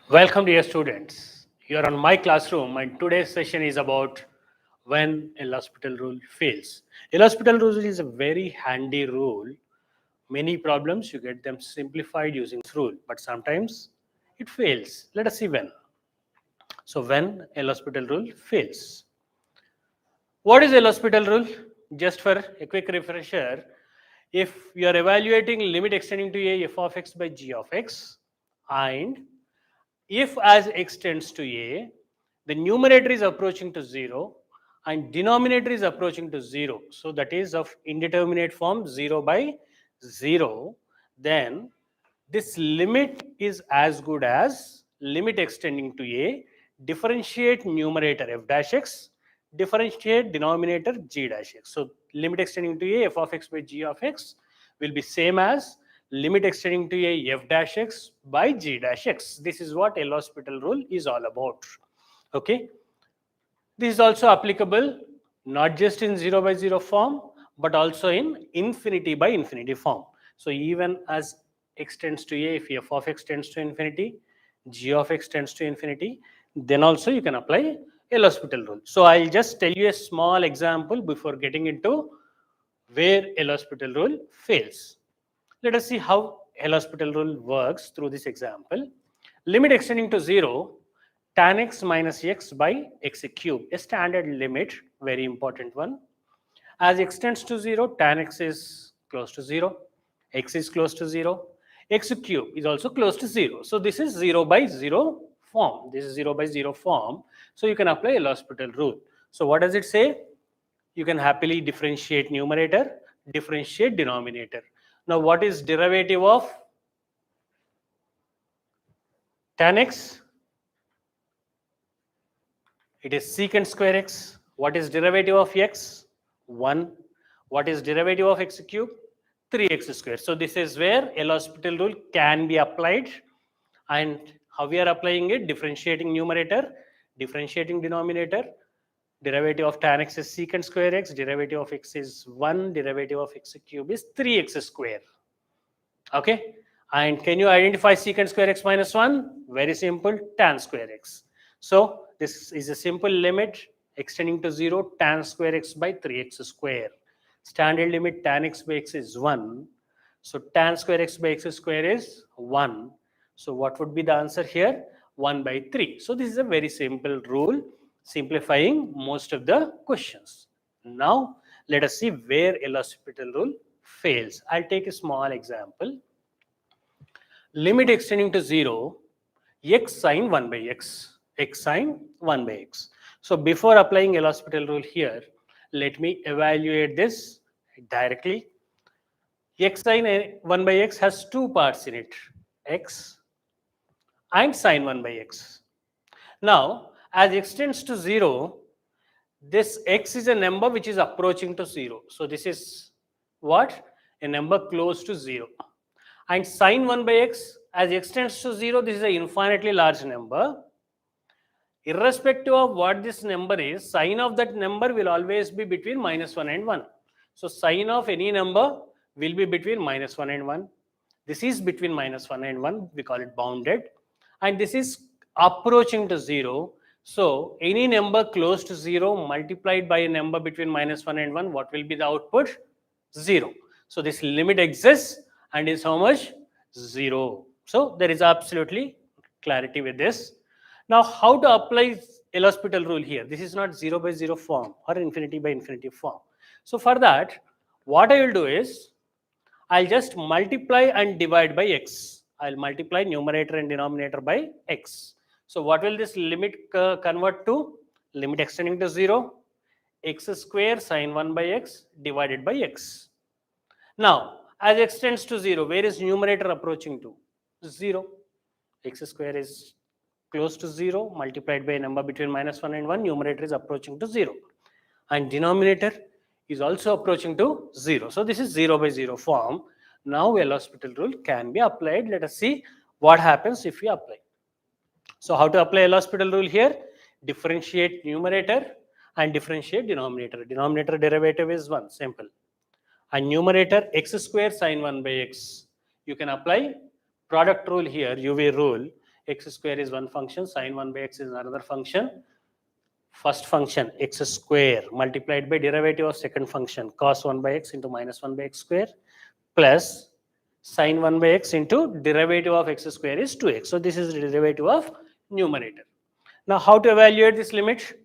Welcome dear students. You are on my classroom and today's session is about when a hospital rule fails. A hospital rule is a very handy rule. Many problems you get them simplified using this rule, but sometimes it fails. Let us see when. So when a hospital rule fails. What is a hospital rule? Just for a quick refresher, if you are evaluating limit extending to a f of x by g of x and if as x tends to a, the numerator is approaching to 0 and denominator is approaching to 0. So that is of indeterminate form 0 by 0. Then this limit is as good as limit extending to a, differentiate numerator f dash x, differentiate denominator g dash x. So limit extending to a f of x by g of x will be same as limit extending to a f dash x by g dash x. This is what L'Hospital rule is all about. Okay. This is also applicable not just in 0 by 0 form, but also in infinity by infinity form. So even as x tends to a, if f of x tends to infinity, g of x tends to infinity, then also you can apply L'Hospital rule. So I'll just tell you a small example before getting into where L'Hospital rule fails. Let us see how L'Hospital rule works through this example. Limit extending to 0, tan x minus x by x cube, a standard limit, very important one. As x tends to 0, tan x is close to 0, x is close to 0, x cube is also close to 0. So this is 0 by 0 form. This is 0 by 0 form. So you can apply L'Hospital rule. So what does it say? You can happily differentiate numerator, differentiate denominator. Now what is derivative of tan x? It is secant square x. What is derivative of x? 1. What is derivative of x cube? 3x square. So this is where L'Hospital rule can be applied. And how we are applying it? Differentiating numerator, differentiating denominator. Derivative of tan x is secant square x, derivative of x is 1, derivative of x cube is 3x square. Okay, and can you identify secant square x minus 1? Very simple, tan square x. So this is a simple limit extending to 0, tan square x by 3x square. Standard limit tan x by x is 1. So tan square x by x square is 1. So what would be the answer here? 1 by 3. So this is a very simple rule, simplifying most of the questions. Now let us see where L'Hospital rule fails. I'll take a small example. Limit extending to 0, x sine 1 by x sine 1 by x. So before applying L'Hospital rule here, let me evaluate this directly. X sine 1 by x has two parts in it, x and sine 1 by x. Now, as x tends to 0, this x is a number which is approaching to 0. So this is what? A number close to 0. And sine 1 by x, as x tends to 0, this is an infinitely large number. Irrespective of what this number is, sign of that number will always be between minus 1 and 1. So sign of any number will be between minus 1 and 1. This is between minus 1 and 1. We call it bounded. And this is approaching to 0. So any number close to 0 multiplied by a number between minus 1 and 1, what will be the output? 0. So this limit exists and is how much? 0. So there is absolutely clarity with this. Now, how to apply L'Hospital rule here? This is not 0 by 0 form or infinity by infinity form. So for that, what I will do is, I'll just multiply and divide by x. I'll multiply numerator and denominator by x. So what will this limit convert to? Limit extending to 0, x square sine 1 by x divided by x. Now, as x tends to 0, where is numerator approaching to? 0. X square is close to 0 multiplied by a number between minus 1 and 1, numerator is approaching to 0. And denominator is also approaching to 0. So this is 0 by 0 form. Now L'Hospital rule can be applied. Let us see what happens if we apply. So how to apply L'Hospital rule here? Differentiate numerator and differentiate denominator. Denominator derivative is 1, simple. And numerator x square sine 1 by x. You can apply product rule here, UV rule. X square is one function, sine 1 by x is another function. First function x square multiplied by derivative of second function cos 1 by x into minus 1 by x square plus sine 1 by x into derivative of x square is 2x. So this is the derivative of numerator. Now how to evaluate this limit?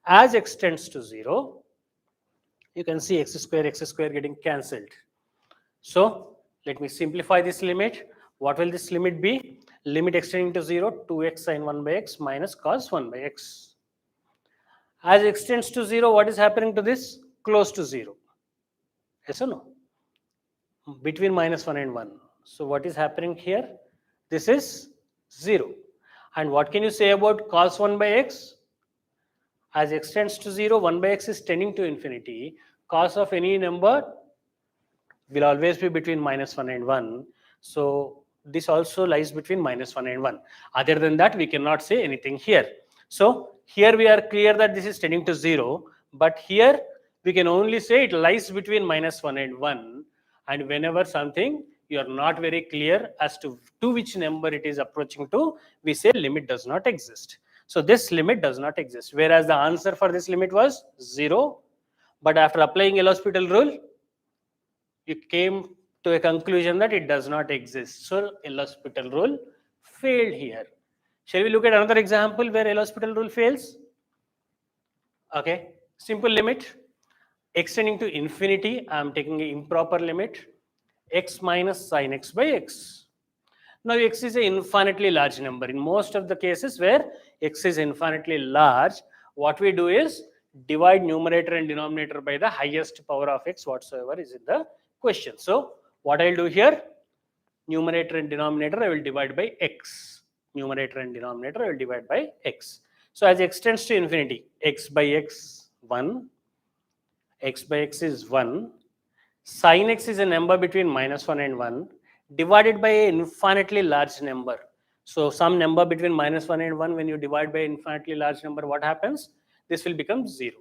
As x tends to 0, you can see x square getting cancelled. So let me simplify this limit. What will this limit be? Limit extending to 0, 2x sine 1 by x minus cos 1 by x. As x tends to 0, what is happening to this? Close to 0. Yes or no? Between minus 1 and 1. So what is happening here? This is 0. And what can you say about cos 1 by x? As x tends to 0, 1 by x is tending to infinity. Cos of any number will always be between minus 1 and 1. So this also lies between minus 1 and 1. Other than that, we cannot say anything here. So here we are clear that this is tending to 0. But here we can only say it lies between minus 1 and 1. And whenever something you are not very clear as to which number it is approaching to, we say limit does not exist. So this limit does not exist. Whereas the answer for this limit was 0. But after applying L'Hospital rule, you came to a conclusion that it does not exist. So L'Hospital rule failed here. Shall we look at another example where L'Hospital rule fails? Okay, simple limit extending to infinity. I am taking an improper limit, x minus sine x by x. Now x is an infinitely large number. In most of the cases where x is infinitely large, what we do is divide numerator and denominator by the highest power of x whatsoever is in the question. So what I'll do here, numerator and denominator I will divide by x. Numerator and denominator I will divide by x. So as x tends to infinity, x by x 1, x by x is 1, sin x is a number between minus 1 and 1 divided by an infinitely large number. So some number between minus 1 and 1, when you divide by an infinitely large number, what happens? This will become 0.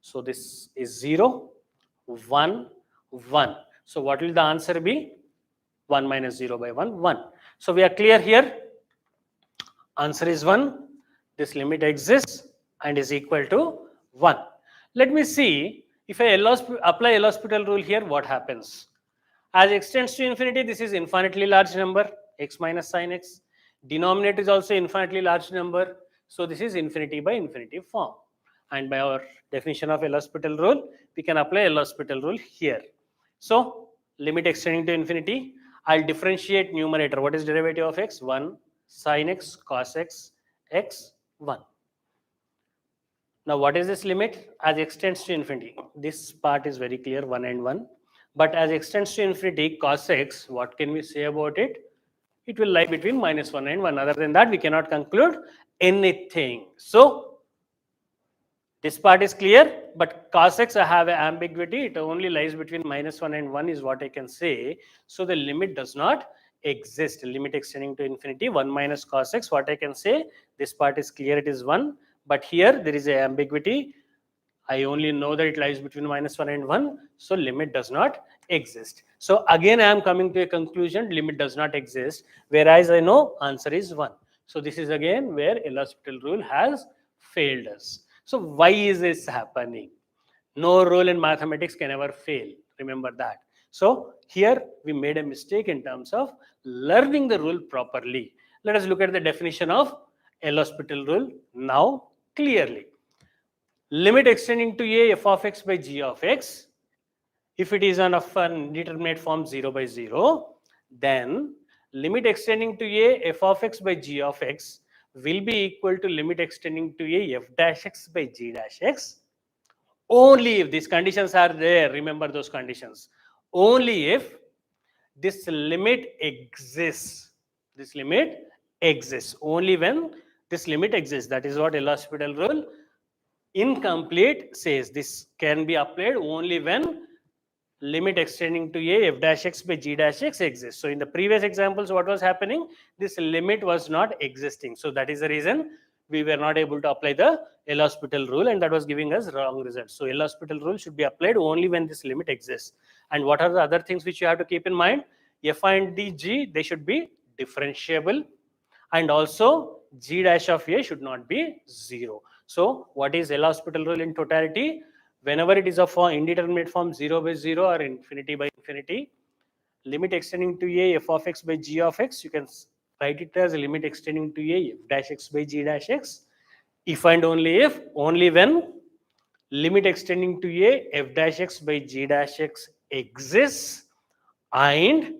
So this is 0, 1, 1. So what will the answer be? 1 minus 0 by 1, 1. So we are clear here. Answer is 1. This limit exists and is equal to 1. Let me see if I apply L'Hospital rule here, what happens? As x tends to infinity, this is infinitely large number, x minus sin x. Denominator is also infinitely large number. So this is infinity by infinity form. And by our definition of L'Hospital rule, we can apply L'Hospital rule here. So limit extending to infinity, I'll differentiate numerator. What is derivative of x? 1 sin x cos x, x 1. Now what is this limit? As x tends to infinity, this part is very clear, 1 and 1. But as x tends to infinity, cos x, what can we say about it? It will lie between minus 1 and 1. Other than that, we cannot conclude anything. So this part is clear, but cos x I have an ambiguity. It only lies between minus 1 and 1 is what I can say. So the limit does not exist. Limit extending to infinity, 1 minus cos x, what I can say, this part is clear, it is 1. But here there is an ambiguity. I only know that it lies between minus 1 and 1. So limit does not exist. So again, I am coming to a conclusion, limit does not exist. Whereas I know answer is 1. So this is again where L'Hospital rule has failed us. So why is this happening? No rule in mathematics can ever fail. Remember that. So here we made a mistake in terms of learning the rule properly. Let us look at the definition of L'Hospital rule now clearly. Limit extending to a f of x by g of x, if it is on of an indeterminate form 0 by 0, then limit extending to a f of x by g of x will be equal to limit extending to a f dash x by g dash x only if these conditions are there. Remember those conditions. Only if this limit exists. This limit exists. Only when this limit exists. That is what L'Hospital rule incomplete says. This can be applied only when limit extending to a f dash x by g dash x exists. So in the previous examples, what was happening? This limit was not existing. So that is the reason we were not able to apply the L'Hospital rule, and that was giving us wrong results. So L'Hospital rule should be applied only when this limit exists. And what are the other things which you have to keep in mind? F and the g, they should be differentiable. and also g dash of a should not be 0. So what is L'Hospital rule in totality? Whenever it is a form, indeterminate form 0 by 0 or infinity by infinity, limit extending to a f of x by g of x, you can write it as a limit extending to a f dash x by g dash x, if and only if, only when limit extending to a f dash x by g dash x exists and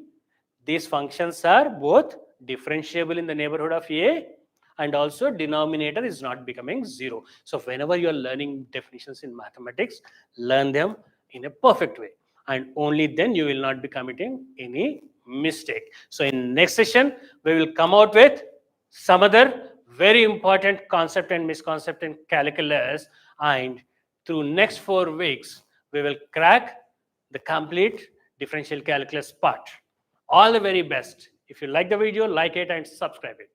these functions are both differentiable in the neighborhood of a and also denominator is not becoming 0. So whenever you are learning definitions in mathematics, learn them in a perfect way and only then you will not be committing any mistake. So in next session, we will come out with some other very important concept and misconcept in calculus, and through next 4 weeks, we will crack the complete differential calculus part. All the very best. If you like the video, like it and subscribe it.